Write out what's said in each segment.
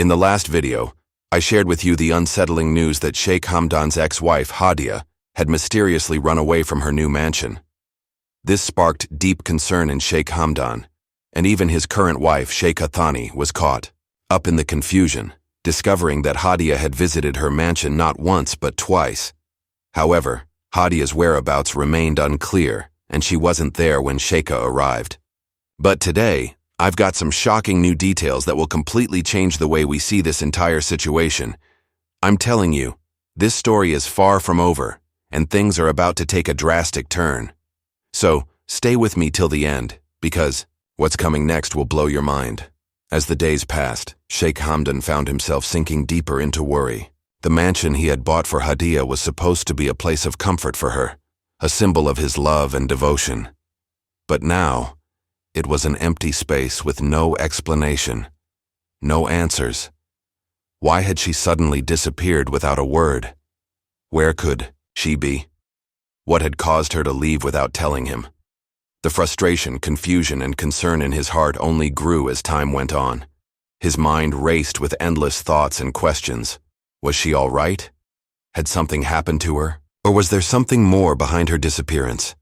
In the last video, I shared with you the unsettling news that Sheikh Hamdan's ex-wife, Hadia, had mysteriously run away from her new mansion. This sparked deep concern in Sheikh Hamdan, and even his current wife, Sheikh Thani, was caught up in the confusion, discovering that Hadia had visited her mansion not once but twice. However, Hadia's whereabouts remained unclear, and she wasn't there when Sheikha arrived. But today, I've got some shocking new details that will completely change the way we see this entire situation. I'm telling you, this story is far from over, and things are about to take a drastic turn. So, stay with me till the end, because what's coming next will blow your mind. As the days passed, Sheikh Hamdan found himself sinking deeper into worry. The mansion he had bought for Hadia was supposed to be a place of comfort for her, a symbol of his love and devotion. But now, it was an empty space with no explanation, no answers. Why had she suddenly disappeared without a word? Where could she be? What had caused her to leave without telling him? The frustration, confusion, and concern in his heart only grew as time went on. His mind raced with endless thoughts and questions. Was she all right? Had something happened to her? Or was there something more behind her disappearance?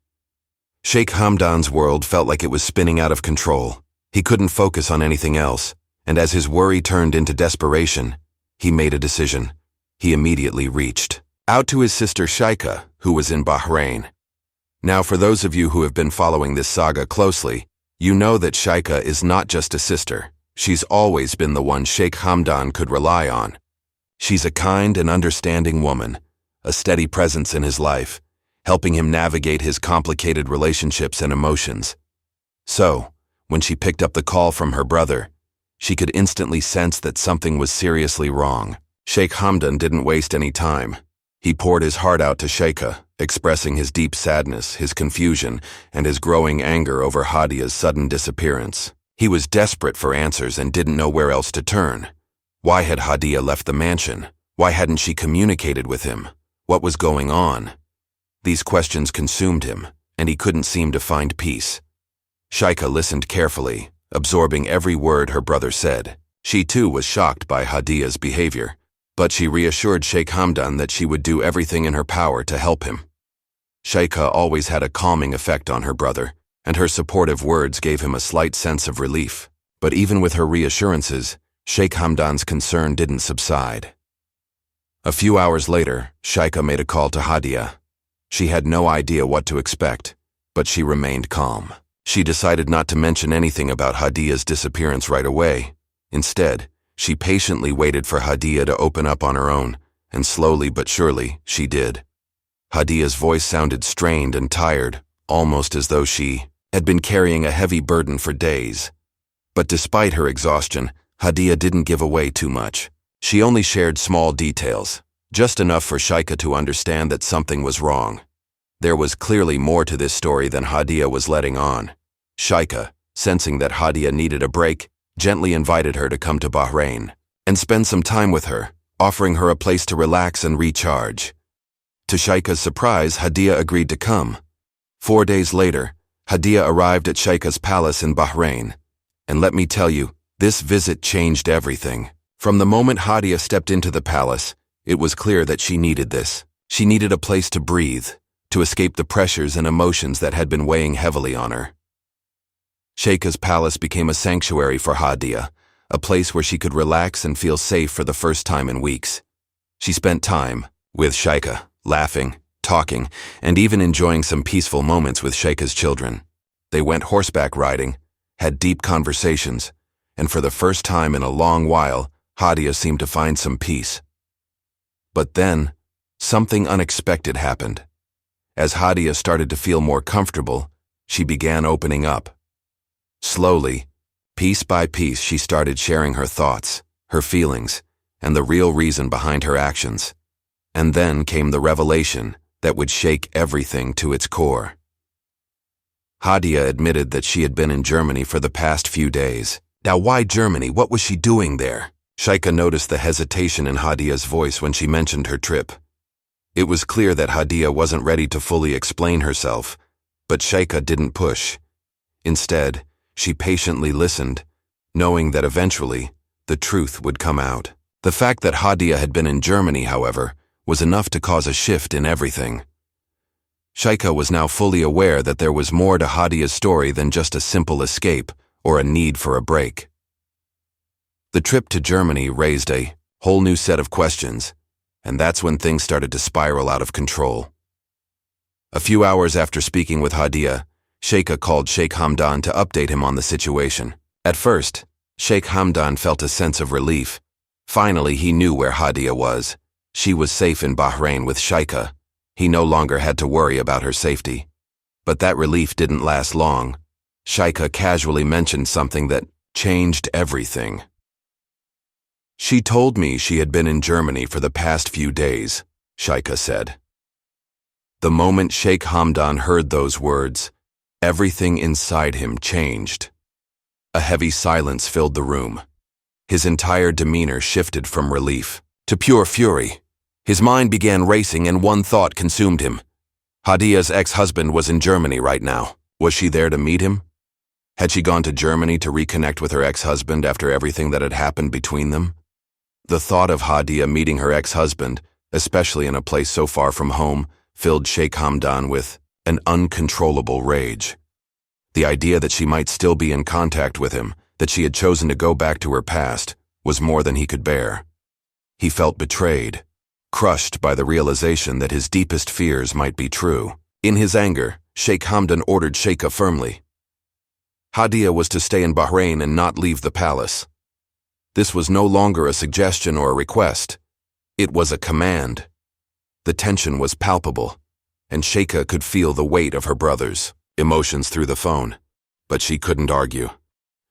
Sheikh Hamdan's world felt like it was spinning out of control. He couldn't focus on anything else, and as his worry turned into desperation, he made a decision. He immediately reached out to his sister Sheikha, who was in Bahrain. Now, for those of you who have been following this saga closely, you know that Sheikha is not just a sister. She's always been the one Sheikh Hamdan could rely on. She's a kind and understanding woman, a steady presence in his life, helping him navigate his complicated relationships and emotions. So, when she picked up the call from her brother, she could instantly sense that something was seriously wrong. Sheikh Hamdan didn't waste any time. He poured his heart out to Sheikha, expressing his deep sadness, his confusion, and his growing anger over Hadia's sudden disappearance. He was desperate for answers and didn't know where else to turn. Why had Hadia left the mansion? Why hadn't she communicated with him? What was going on? These questions consumed him, and he couldn't seem to find peace. Sheikha listened carefully, absorbing every word her brother said. She too was shocked by Hadia's behavior, but she reassured Sheikh Hamdan that she would do everything in her power to help him. Sheikha always had a calming effect on her brother, and her supportive words gave him a slight sense of relief. But even with her reassurances, Sheikh Hamdan's concern didn't subside. A few hours later, Sheikha made a call to Hadia. She had no idea what to expect, but she remained calm. She decided not to mention anything about Hadia's disappearance right away. Instead, she patiently waited for Hadia to open up on her own, and slowly but surely, she did. Hadia's voice sounded strained and tired, almost as though she had been carrying a heavy burden for days. But despite her exhaustion, Hadia didn't give away too much. She only shared small details, just enough for Sheikha to understand that something was wrong. There was clearly more to this story than Hadia was letting on. Sheikha, sensing that Hadia needed a break, gently invited her to come to Bahrain and spend some time with her, offering her a place to relax and recharge. To Sheikha's surprise, Hadia agreed to come. 4 days later, Hadia arrived at Sheikha's palace in Bahrain. And let me tell you, this visit changed everything. From the moment Hadia stepped into the palace, it was clear that she needed this. She needed a place to breathe, to escape the pressures and emotions that had been weighing heavily on her. Sheikha's palace became a sanctuary for Hadia, a place where she could relax and feel safe for the first time in weeks. She spent time with Sheikha, laughing, talking, and even enjoying some peaceful moments with Sheikha's children. They went horseback riding, had deep conversations, and for the first time in a long while, Hadia seemed to find some peace. But then, something unexpected happened. As Hadia started to feel more comfortable, she began opening up. Slowly, piece by piece, she started sharing her thoughts, her feelings, and the real reason behind her actions. And then came the revelation that would shake everything to its core. Hadia admitted that she had been in Germany for the past few days. Now, why Germany? What was she doing there? Sheikha noticed the hesitation in Hadia's voice when she mentioned her trip. It was clear that Hadia wasn't ready to fully explain herself, but Sheikha didn't push. Instead, she patiently listened, knowing that eventually the truth would come out. The fact that Hadia had been in Germany, however, was enough to cause a shift in everything. Sheikh was now fully aware that there was more to Hadia's story than just a simple escape or a need for a break. The trip to Germany raised a whole new set of questions, and that's when things started to spiral out of control. A few hours after speaking with Hadia, Sheikh called Sheikh Hamdan to update him on the situation. At first, Sheikh Hamdan felt a sense of relief. Finally, he knew where Hadia was. She was safe in Bahrain with Sheikh. He no longer had to worry about her safety. But that relief didn't last long. Sheikh casually mentioned something that changed everything. "She told me she had been in Germany for the past few days," Sheikh said. The moment Sheikh Hamdan heard those words, everything inside him changed. A heavy silence filled the room. His entire demeanor shifted from relief to pure fury. His mind began racing and one thought consumed him. Hadia's ex-husband was in Germany right now. Was she there to meet him? Had she gone to Germany to reconnect with her ex-husband after everything that had happened between them? The thought of Hadia meeting her ex-husband, especially in a place so far from home, filled Sheikh Hamdan with an uncontrollable rage. The idea that she might still be in contact with him, that she had chosen to go back to her past, was more than he could bear. He felt betrayed, crushed by the realization that his deepest fears might be true. In his anger, Sheikh Hamdan ordered Sheikh firmly. Hadia was to stay in Bahrain and not leave the palace. This was no longer a suggestion or a request. It was a command. The tension was palpable, and Sheikh could feel the weight of her brother's emotions through the phone. But she couldn't argue.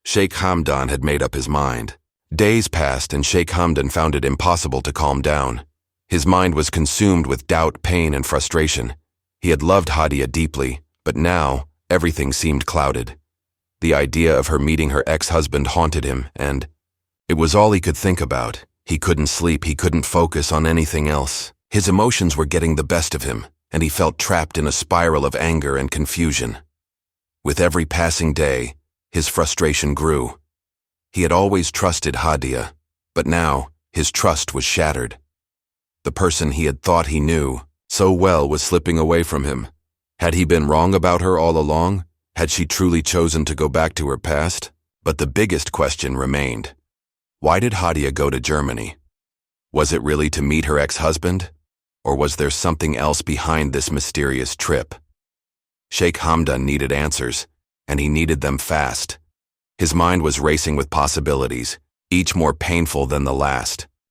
Sheikh Hamdan had made up his mind. Days passed and Sheikh Hamdan found it impossible to calm down. His mind was consumed with doubt, pain, and frustration. He had loved Hadia deeply, but now everything seemed clouded. The idea of her meeting her ex-husband haunted him, and it was all he could think about. He couldn't sleep, he couldn't focus on anything else. His emotions were getting the best of him, and he felt trapped in a spiral of anger and confusion. With every passing day, his frustration grew. He had always trusted Hadia, but now his trust was shattered. The person he had thought he knew so well was slipping away from him. Had he been wrong about her all along? Had she truly chosen to go back to her past? But the biggest question remained. Why did Hadia go to Germany? Was it really to meet her ex-husband? Or was there something else behind this mysterious trip? Sheikh Hamdan needed answers, and he needed them fast. His mind was racing with possibilities, each more painful than the last.